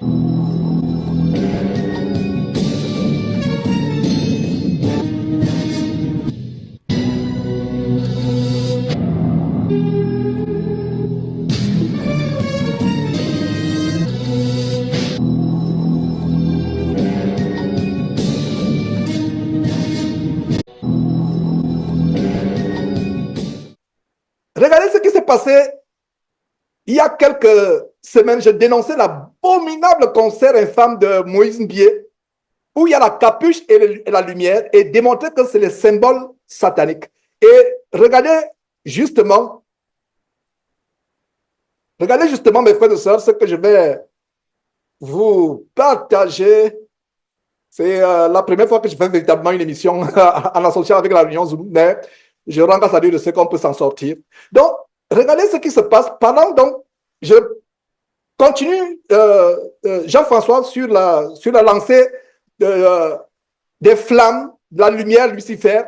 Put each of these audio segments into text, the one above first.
Regardez ce qui s'est passé il y a quelques semaines. Je dénonçais l'abominable concert infâme de Moïse Mbié, où il y a la capuche et la lumière, et démontrer que c'est le symbole satanique. Et justement, regardez justement, mes frères et sœurs, ce que je vais vous partager. C'est la première fois que je fais véritablement une émission en associant avec la Réunion Zoulou, mais je rends grâce à Dieu de ce qu'on peut s'en sortir. Donc, regardez ce qui se passe. Pendant donc, je continue, Jean-François, sur la lancée des flammes, de la lumière, Lucifer.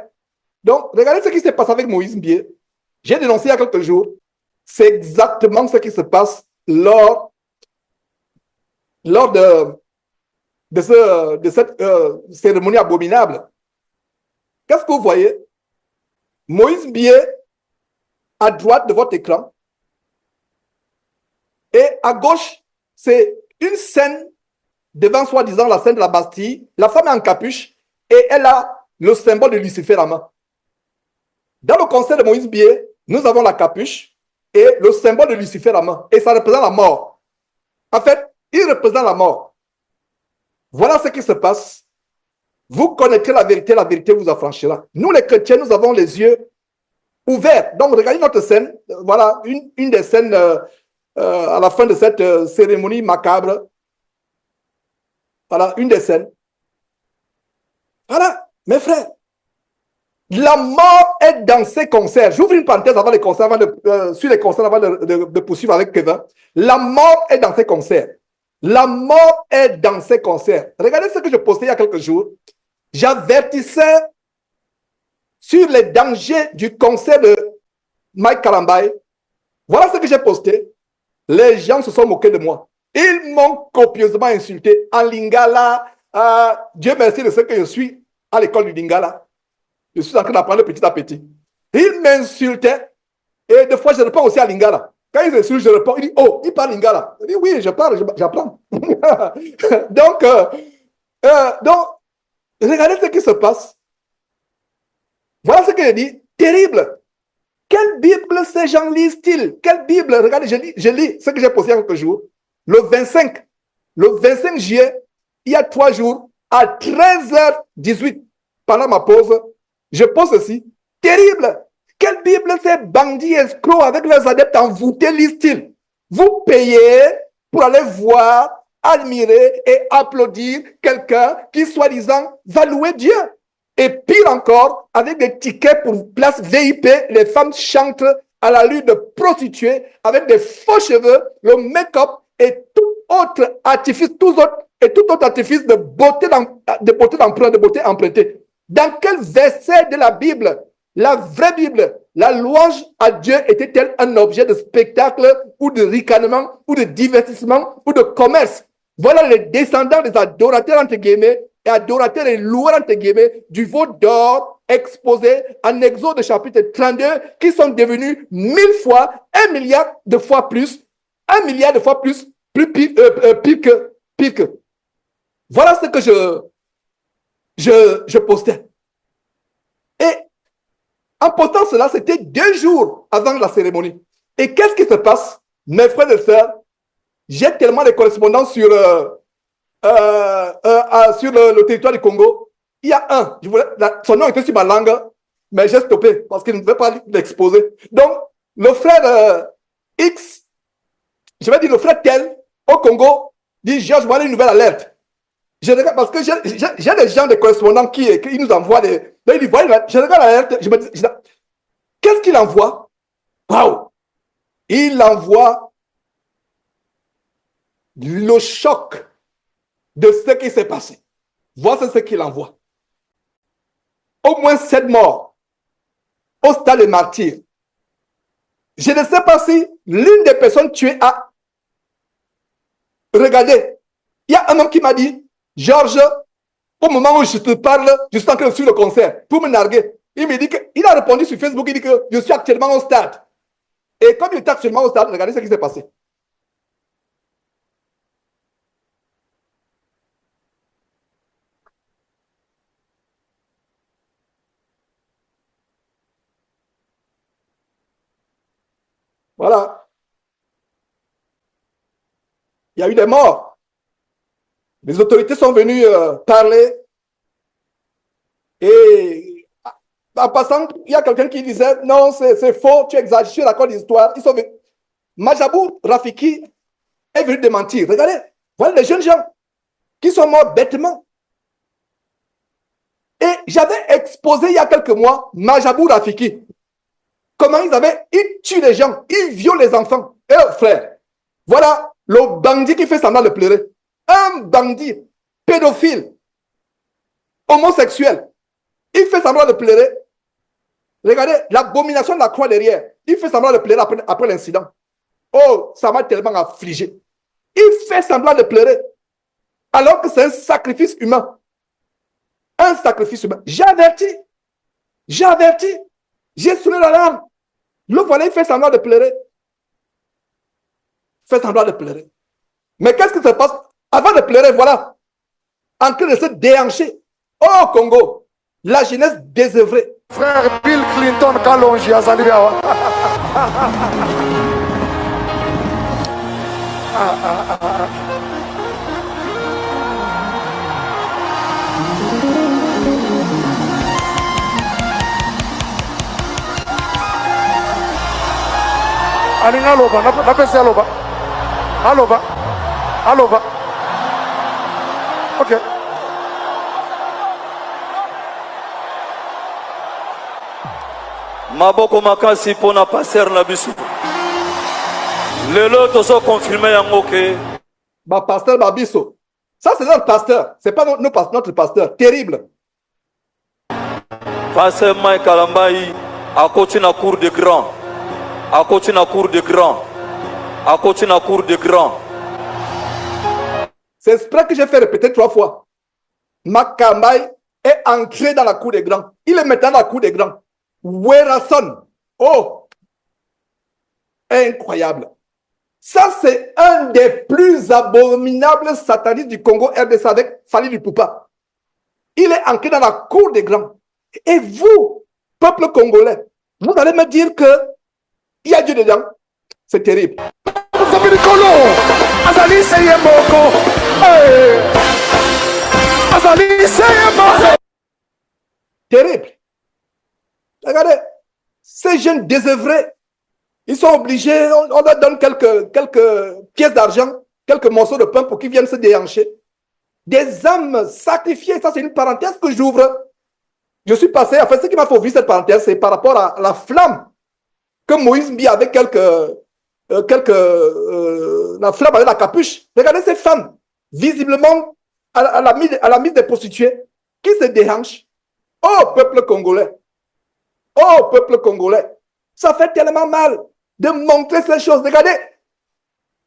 Donc, regardez ce qui se passe avec Moïse Mbié. J'ai dénoncé il y a quelques jours. C'est exactement ce qui se passe lors de cette cérémonie abominable. Qu'est-ce que vous voyez? Moïse Mbié, à droite de votre écran, et à gauche, c'est une scène devant soi-disant la scène de la Bastille. La femme est en capuche et elle a le symbole de Lucifer à main. Dans le concert de Moïse Mbié, nous avons la capuche et le symbole de Lucifer à main. Et ça représente la mort. En fait, il représente la mort. Voilà ce qui se passe. Vous connaîtrez la vérité vous affranchira. Nous, les chrétiens, nous avons les yeux ouverts. Donc, regardez notre scène. Voilà une des scènes à la fin de cette cérémonie macabre. Voilà, une des scènes. Voilà, mes frères. La mort est dans ces concerts. J'ouvre une parenthèse avant les concerts, sur les concerts, avant de poursuivre avec Kevin. La mort est dans ces concerts. La mort est dans ces concerts. Regardez ce que je postais il y a quelques jours. J'avertissais sur les dangers du concert de Mike Karambay. Voilà ce que j'ai posté. Les gens se sont moqués de moi. Ils m'ont copieusement insulté en lingala. Dieu merci de ce que je suis à l'école du lingala. Je suis en train d'apprendre petit à petit. Ils m'insultaient. Et des fois, je réponds aussi à lingala. Quand ils insultent, je réponds. Ils disent, oh, il parle lingala. Je dis, oui, je parle, j'apprends. donc, regardez ce qui se passe. Voilà ce que je dis. Terrible. Quelle Bible ces gens lisent-ils? Quelle Bible? Regardez, je lis ce que j'ai posté il y a quelques jours. Le 25 juillet, il y a 3 jours, à 13h18, pendant ma pause, je pose ceci. Terrible! Quelle Bible ces bandits escrocs avec leurs adeptes envoûtés lisent-ils? Vous payez pour aller voir, admirer et applaudir quelqu'un qui, soi-disant, va louer Dieu. Et pire encore, avec des tickets pour place VIP, les femmes chantent à la lutte de prostituées avec des faux cheveux, le make-up et tout autre artifice, tout autre artifice de beauté d'emprunt, de beauté empruntée. Dans quel verset de la Bible, la vraie Bible, la louange à Dieu était-elle un objet de spectacle ou de ricanement ou de divertissement ou de commerce? Voilà les descendants des adorateurs entre guillemets et adorateurs et loueurs entre guillemets du veau d'or exposé en Exode chapitre 32 qui sont devenus 1000 fois, 1 milliard de fois plus, 1 milliard de fois plus pire que. Voilà ce que je postais. Et en postant cela, c'était 2 jours avant la cérémonie. Et qu'est-ce qui se passe, mes frères et sœurs? J'ai tellement de correspondances sur le territoire du Congo. Il y a un, son nom était sur ma langue, mais j'ai stoppé parce qu'il ne veut pas l'exposer. Donc, le frère X, je vais dire le frère tel, au Congo, dit Georges, voilà une nouvelle alerte. Je regarde, parce que j'ai des gens, des correspondants qui nous envoient des. Donc, il dit, voilà, je regarde l'alerte, je me dis, qu'est-ce qu'il envoie? Waouh! Il envoie le choc de ce qui s'est passé. Voici ce qu'il envoie. Au moins 7 morts au stade des martyrs. Je ne sais pas si l'une des personnes tuées a regardé Il y a un homme qui m'a dit, Georges, au moment où je te parle, je suis en train de suivre le concert pour me narguer. Il me dit qu'il a répondu sur Facebook, il dit que je suis actuellement au stade. Et comme il était actuellement au stade, regardez ce qui s'est passé. Voilà. Il y a eu des morts. Les autorités sont venues parler. Et en passant, il y a quelqu'un qui disait, non, c'est faux, tu exagères, je suis d'accord d'histoire. Ils sont venus. Majabou Rafiki est venu démentir. Regardez, voilà les jeunes gens qui sont morts bêtement. Et j'avais exposé il y a quelques mois Majabou Rafiki. Comment ils tuent les gens, ils violent les enfants. Et frère, voilà le bandit qui fait semblant de pleurer. Un bandit pédophile, homosexuel. Il fait semblant de pleurer. Regardez l'abomination de la croix derrière. Il fait semblant de pleurer après l'incident. Oh, ça m'a tellement affligé. Il fait semblant de pleurer. Alors que c'est un sacrifice humain. Un sacrifice humain. J'ai averti. J'ai sonné l'alarme. Le voilà, il fait semblant de pleurer. Il fait semblant de pleurer. Mais qu'est-ce qui se passe? Avant de pleurer, voilà. En train de se déhancher. Oh, Congo. La jeunesse désœuvrée. Frère Bill Clinton Kalonji Azalibiawa. Aninga aloba, napesi aloba. Aloba. Ok. Maboko makasi pona passer na biso. Lelo tozo confirmer yango ke Pasteur Babiso. Ça, c'est notre pasteur. C'est pas notre pasteur. Terrible. Pasteur Mike Kalambai akoti na cour de grand. Akoti na cour de grand. C'est exprès que j'ai fait répéter 3 fois. Makambai est entré dans la cour des grands. Il est maintenant dans la cour des grands. Werason. Oh! Incroyable. Ça, c'est un des plus abominables satanistes du Congo RDC avec Fali Lupupa. Il est entré dans la cour des grands. Et vous, peuple congolais, vous allez me dire que il y a Dieu dedans. C'est terrible. Terrible. Regardez, ces jeunes désœuvrés, ils sont obligés, on leur donne quelques pièces d'argent, quelques morceaux de pain pour qu'ils viennent se déhancher. Des âmes sacrifiées, ça c'est une parenthèse que j'ouvre. Je suis passé, en fait, ce qui m'a fait ouvrir cette parenthèse, c'est par rapport à la flamme que Moïse mit avec la flamme avec la capuche. Regardez ces femmes, visiblement, à la mise des prostituées, qui se déhanchent. Oh, peuple congolais! Oh, peuple congolais! Ça fait tellement mal de montrer ces choses. Regardez,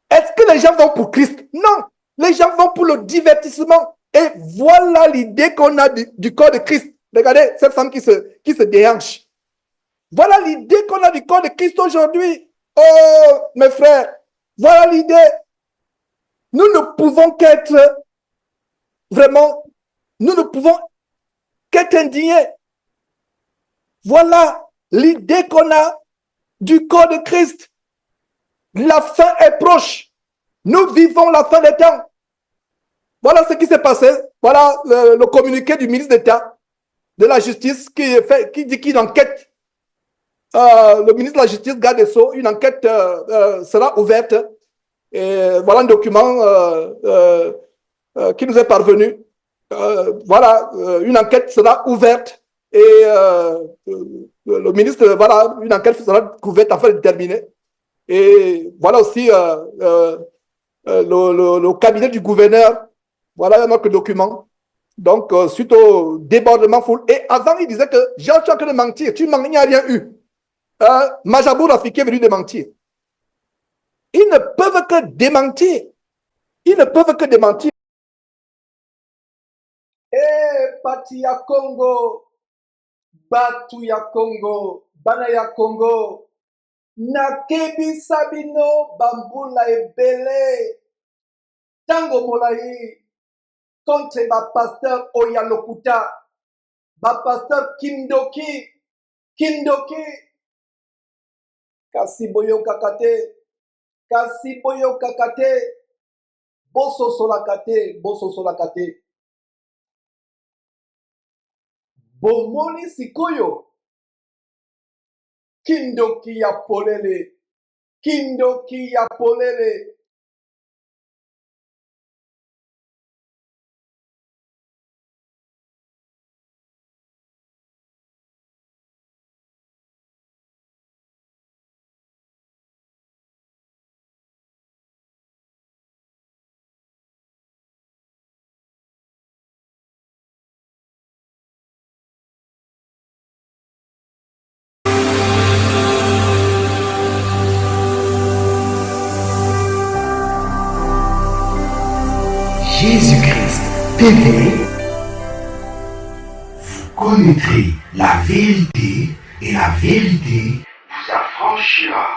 est-ce que les gens vont pour Christ? Non, les gens vont pour le divertissement. Et voilà l'idée qu'on a du corps de Christ. Regardez cette femme qui se déhanche. Voilà l'idée qu'on a du corps de Christ aujourd'hui. Oh, mes frères, voilà l'idée. Nous ne pouvons qu'être vraiment, nous ne pouvons qu'être indignés. Voilà l'idée qu'on a du corps de Christ. La fin est proche. Nous vivons la fin des temps. Voilà ce qui s'est passé. Voilà le communiqué du ministre d'État de la Justice qui dit qu'une enquête, le ministre de la Justice, garde des Sceaux, une enquête sera ouverte. Et voilà un document qui nous est parvenu. Voilà, une enquête sera ouverte. Et le ministre, voilà, une enquête sera ouverte afin de déterminer. Et voilà aussi le cabinet du gouverneur. Voilà un autre document. Donc, suite au débordement foule. Et avant, il disait que j'ai en train de mentir. Tu mens, il n'y a rien eu. Majabou Rafiki est venu démentir. Ils ne peuvent que démentir. Ils ne peuvent que démentir. pati ya Congo, batu ya Congo, bana ya Congo, nakebisa bino bambula ebele, tango molai, contre ba pasteur Oya Lokuta, ba pasteur Kindoki, kasi boyo kakate, boso solakate, bomoni sikoyo, Kindoki ya polele, Jésus-Christ TV, vous connaîtrez la vérité et la vérité vous affranchira.